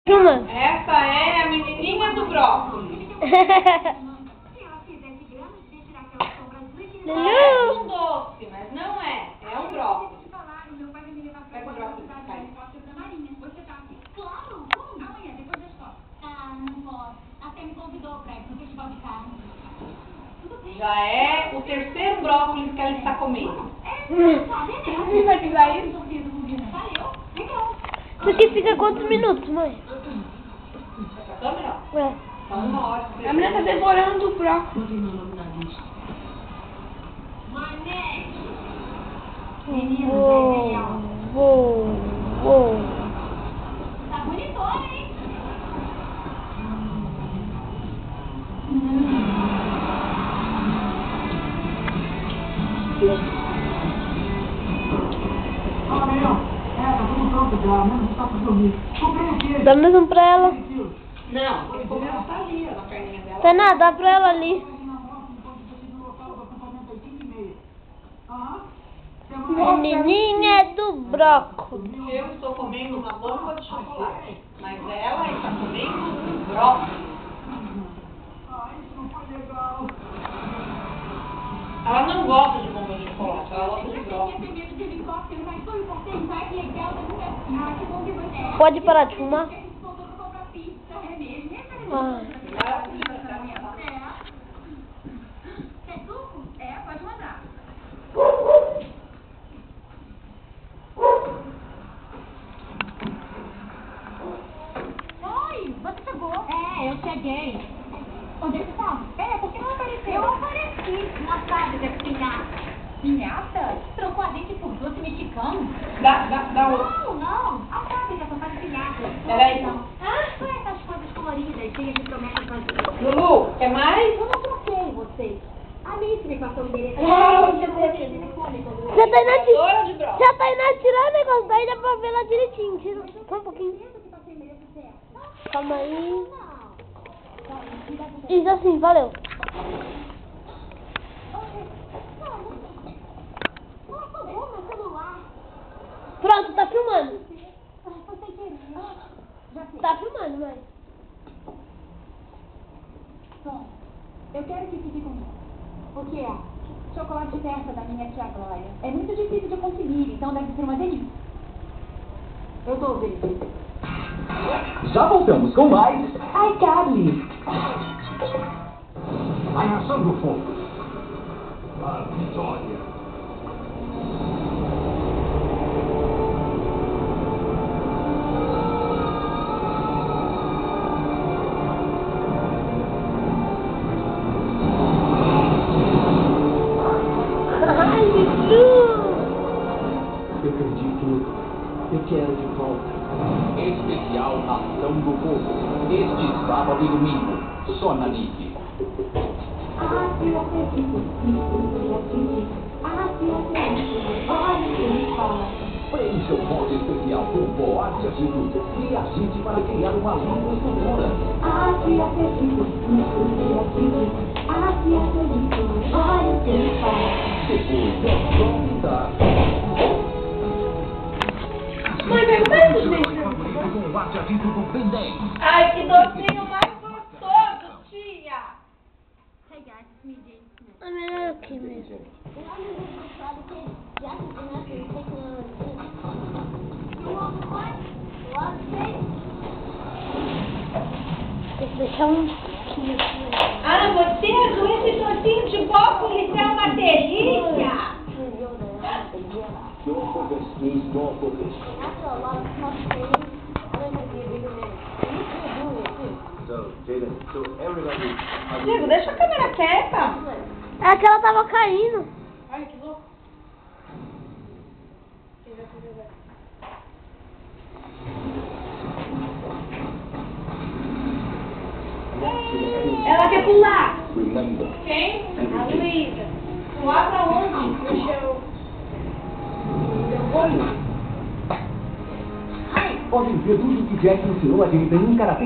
Uma. Essa é a menininha do brócolis. Parece um doce, mas não é. É um brócolis. Pega o brócolis, cai. Já é o terceiro brócolis que ela está comendo. Você vai tirar isso? Isso aqui fica quantos minutos, mãe? Essa câmera? É. Tá 1 hora. A menina tá devorando o brócolis. Uou. Tá bonitona, hein? Dá mais um pra ela. Não, ele comeu ela tá ali, ó, na perninha dela. Tainá, dá pra ela ali. Menininha do brócolis. Eu estou comendo uma bomba de chocolate, mas ela está comendo brócolis. Ela não gosta de bomba de chocolate, ela gosta de brócolis. Pode parar de fumar? Ah. Pode mandar. Oi, você chegou? É, eu cheguei. Onde é que tá? Por que não apareceu? Eu apareci na fábrica de pinhata. Pinhata? Trocou a gente por doce mexicano? Dá outro. Não. A fábrica só faz pinhata. Peraí. Foi essas coisas coloridas, cheias de promessas vazias. Lulu, quer mais? Eu não troquei você. A Alice me passou o endereço. Já tá indo Adora de brócolis. Já tá indo tirar o negócio, daí dá pra ver lá direitinho. Tira só um pouquinho. Calma aí. Isso assim, valeu. Pronto, tá filmando. Tá filmando, mãe. Bom, eu quero que fique comigo. O que é? Chocolate persa da minha tia Glória. É muito difícil de conseguir, então deve ser uma delícia. Eu tô ouvindo. Já voltamos com mais iCarly. A Nação do Fogo. A vitória. Eu perdi tudo. Eu quero de volta. Especial Nação do Fogo. Este sábado e domingo. Só na NIC. Preencha o modo especial com Boate Atitude e agite para criar uma linda estrutura. Depois é só pintar. Mãe, pergunta isso, gente. Com Boate Atitude do Ben 10. Ai, que docinho mais gostoso, tia! A melhor aqui mesmo. Tem que deixar um pouquinho. Ah, você com esse docinho de brócolis é uma delícia! Small focus means small focus. So, Jaden, so everybody... Diego, deixa a câmera quieta. É que ela tava caindo. Ai, que louco. Ela quer pular. Remember. Quem? A Luísa. Pular pra onde? No chão. Podem ver tudo que Jack ensinou a Jaden em karatê.